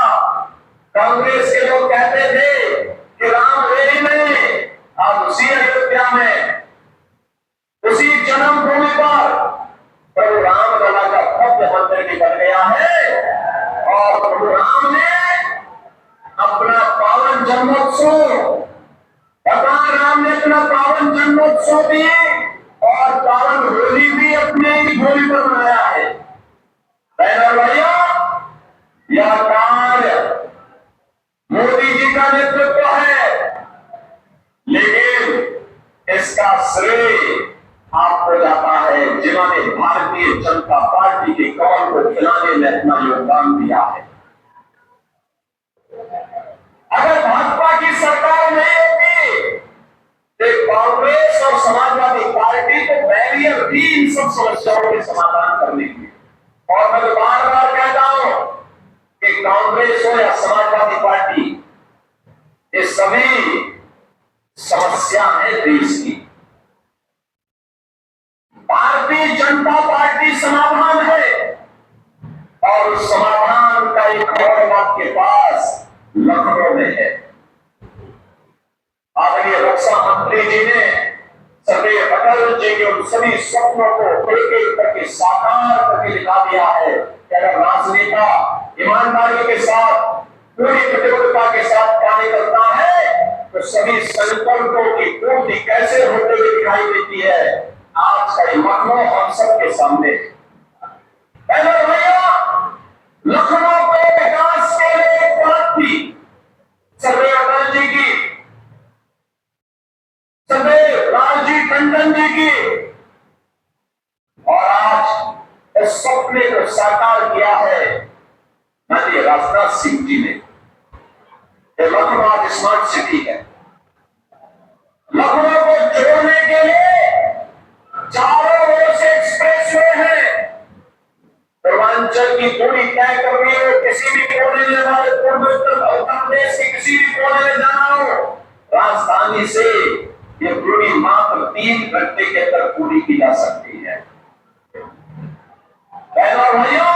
कांग्रेस के लोग कहते थे कि राम रेडी नहीं, आज उसी अयोध्या में, उसी जन्मभूमि पर प्रभु रामलला का भव्य मंदिर भी बन गया है, और प्रभु राम ने अपना पावन जन्मोत्सव, भगवान राम ने अपना पावन जन्मोत्सव पार्टी के कौन को खिलाने में अपना योगदान दिया है। अगर भाजपा की सरकार नहीं होती तो कांग्रेस और समाजवादी पार्टी को बैरियर भी इन सब समस्याओं के समाधान करने की। और मैं बार बार कहता हूं कि कांग्रेस हो या समाजवादी पार्टी, ये सभी समस्या है देश की। भारतीय जनता पार्टी समाधान है और उस समाधान का एक और आपके पास लखनऊ में है। आदरणीय रक्षा मंत्री जी ने सरदार अटल जी के उन सभी सपनों को एक एक करके साकार करके दिखा दिया है कि अगर राजनेता ईमानदारी के साथ पूरी प्रतिबद्धता के साथ कार्य करता है तो सभी संकल्पों की पूर्ति कैसे होते हुए दिखाई देती है। आज का लखनऊ हम सबके सामने। भैया लखनऊ के विकास के लिए एक बात थी सरदार अटल जी की, सरदार लालजी टंडन जी की, और आज इस सपने को साकार किया है माननीय राजनाथ सिंह जी ने। लखनऊ आज स्मार्ट सिटी है। लखनऊ को जोड़ने के लिए चारों ओर से एक्सप्रेसवे है। पूर्वांचल की दूरी तय करनी हो, किसी भी कोने में हमारे पूर्व उत्तर प्रदेश के किसी भी कोने में जाना हो, राजधानी से ये दूरी मात्र 3 घंटे के अंदर पूरी की जा सकती है। भाइयों,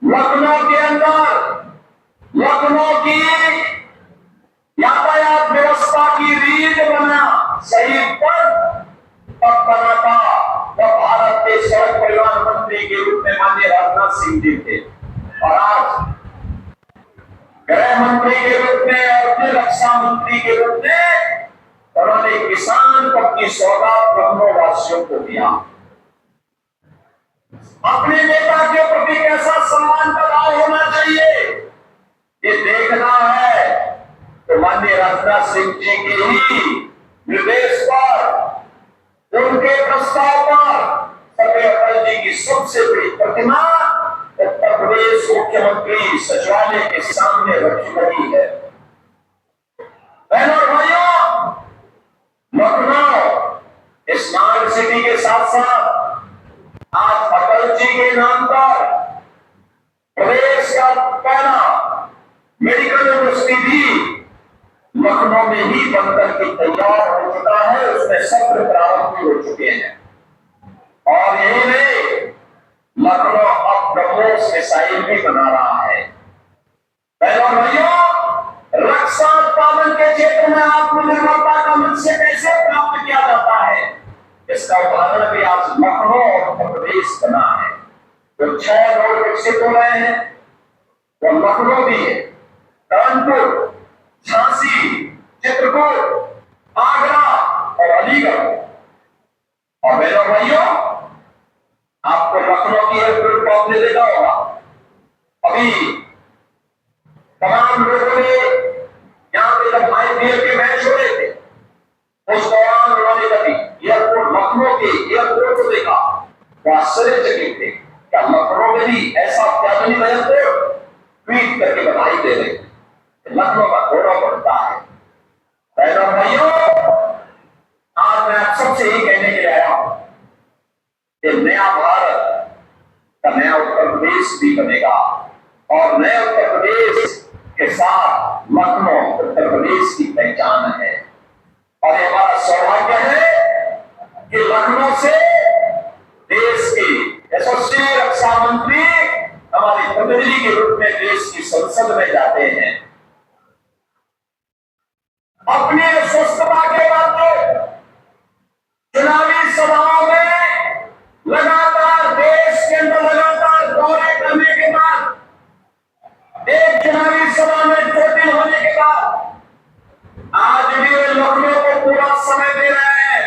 लखनऊ के अंदर लखनऊ की यातायात व्यवस्था की रीढ़ बना, सही पद बना था तो भारत के सड़क परिवहन मंत्री के रूप में माननीय राजनाथ सिंह जी थे, और आज गृह मंत्री के रूप में और फिर रक्षा मंत्री के रूप में उन्होंने किसान पद की सौगात लखनऊ वासियों को दिया। अपने नेता के प्रति कैसा सम्मान का भाव होना चाहिए ये देखना है तो माननीय राजनाथ सिंह जी के ही निर्देश पर, उनके प्रस्ताव पर सरदार अटल जी की सबसे बड़ी प्रतिमा उत्तर प्रदेश मुख्यमंत्री सचिवालय के सामने रखी गई है। बहनों और भाइयों, लखनऊ स्मार्ट सिटी के साथ साथ आज अटल जी के नाम पर प्रदेश का पहला मेडिकल यूनिवर्सिटी भी लखनऊ में ही बनकर के तैयार हो चुका है। उसमें सत्र प्रारंभ हो चुके हैं और यही नहीं, लखनऊ अब ब्रह्मोस मिसाइल भी बना रहा है। बहनों भाइयों, रक्षा उत्पादन के क्षेत्र में आत्मनिर्भरता का लक्ष्य कैसे प्राप्त किया जाता है इसका उदाहरण भी आज लखनऊ और उत्तर प्रदेश बना है। जो 6 रोड विकसित हो रहे हैं वो लखनऊ भी है, कानपुर, झांसी, चित्रकूट, आगरा और अलीगढ़। और मेरे भाइयों, आपको लखनऊ की एयरपोर्ट को आपने देखा होगा, अभी तमाम लोगों ने यहाँ पे जब IPL के मैच हो रहे थे उस दौरान उन्होंने कभी एयरपोर्ट लखनऊ के एयरपोर्ट को देखा तो आश्चर्यचकित थे। क्या लखनऊ में भी ऐसा अत्याधुनिक एयरपोर्ट? ट्वीट करके बधाई दे रहे थे। लखनऊ का गौरव बढ़ता है। बहनों भाइयों, आज मैं आप सबसे यही कहने के लिए आया हूं कि नया भारत का नया उत्तर प्रदेश भी बनेगा और नए उत्तर प्रदेश के साथ लखनऊ उत्तर प्रदेश की पहचान है। और ये हमारा सौभाग्य है कि लखनऊ से देश की यशस्वी रक्षा मंत्री हमारे प्रतिनिधि के रूप में देश की संसद में जाते हैं। अपनी स्वस्थता के बाद चुनावी सभाओं में लगातार देश के अंदर लगातार दौरे करने के बाद एक चुनावी सभा में चोटिल होने के बाद आज भी वे लखनऊ को पूरा समय दे रहे हैं।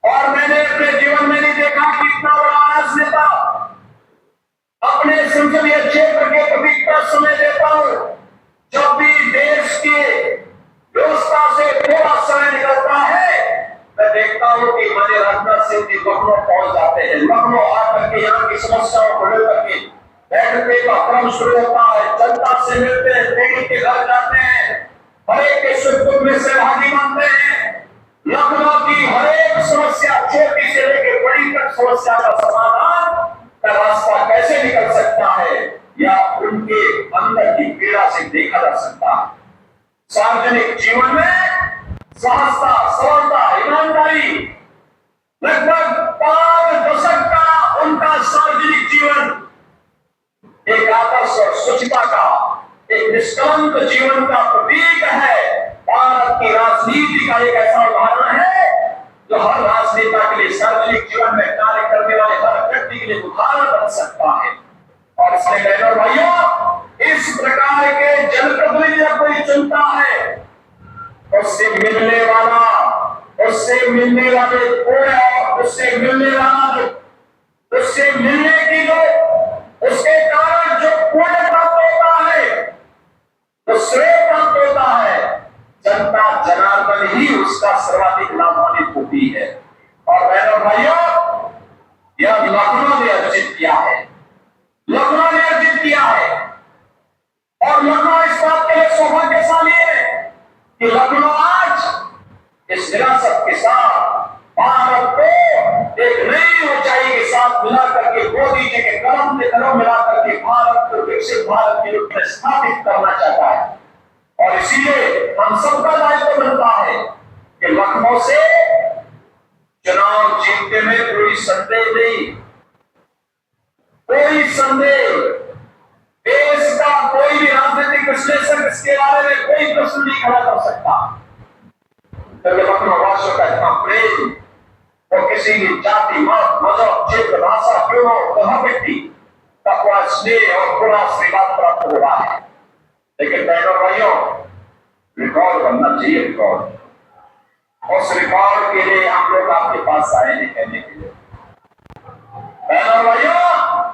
और मैंने अपने जीवन में नहीं देखा कि इतना बड़ा राजनेता अपने संसदीय क्षेत्र के प्रति इतना समय देता हूं। जब भी देश की व्यवस्था से थोड़ा समय निकलता है मैं देखता हूं कि माननीय राजनाथ सिंह जी लखनऊ पहुंच जाते हैं। लखनऊ आकर के यहाँ की समस्याओं को लेकर के बैठने का क्रम शुरू होता है। जनता से मिलते हैं, देवी के घर जाते हैं, हर एक के सुख दुख में सहभागी बनते हैं। लखनऊ की हर एक समस्या, छोटी से लेकर बड़ी तक समस्या का समाधान का रास्ता कैसे निकल सकता है या उनके अंदर की पीड़ा से देखा जा सकता है। सार्वजनिक जीवन में सहजता, सरलता, ईमानदारी, लगभग 5 दशक का उनका सार्वजनिक जीवन एक आदर्श और स्वच्छता का, एक निष्कलंक जीवन का प्रतीक है। भारत की राजनीति का एक ऐसा उदाहरण है जो हर राजनेता के लिए, सार्वजनिक जीवन में कार्य करने वाले हर व्यक्ति के लिए उदाहरण बन सकता है। और इसलिए बहनों और भाइयों, इस प्रकार के जनप्रतिनिधि जब कोई चुनता है, उससे मिलने वाला, उससे मिलने वाले कोई, उससे मिलने वाला, उससे मिलने की जो उसके कारण जो पुण्य प्राप्त होता है, जो श्रेय प्राप्त होता है, जनता जनार्दन ही उसका सर्वाधिक लाभान्वित होती है। और बहनों भाइयों, यह लखनऊ ने अर्जित किया है, लखनऊ ने अर्जित किया है। और लखनऊ इस बात के लिए सौभाग्यशाली है कि लखनऊ आज इस विरासत के साथ भारत को एक नई ऊंचाई के साथ मिला करके, मोदी जी के कदम से कदम मिला करके भारत को विकसित भारत के रूप में स्थापित करना चाहता है। और इसीलिए हम सबका दायित्व बनता है कि लखनऊ से चुनाव जीतने में कोई संदेह नहीं, कोई संदेह, देश का कोई भी राजनीतिक विश्लेषक इसके बारे में कोई प्रश्न नहीं खड़ा कर सकता। लखनऊ वासियों का इतना प्रेम और किसी भी जाति, मत, मजहब, क्षेत्र, भाषा, क्यों कहा व्यक्ति का पूरा स्नेह और पूरा आशीर्वाद प्राप्त हो रहा है। लेकिन बहनों भाइयों, रिकॉर्ड बनना चाहिए, रिकॉर्ड। उस रिकॉर्ड के लिए हम लोग आपके पास आए हैं कहने के लिए। बहनों भाइयों,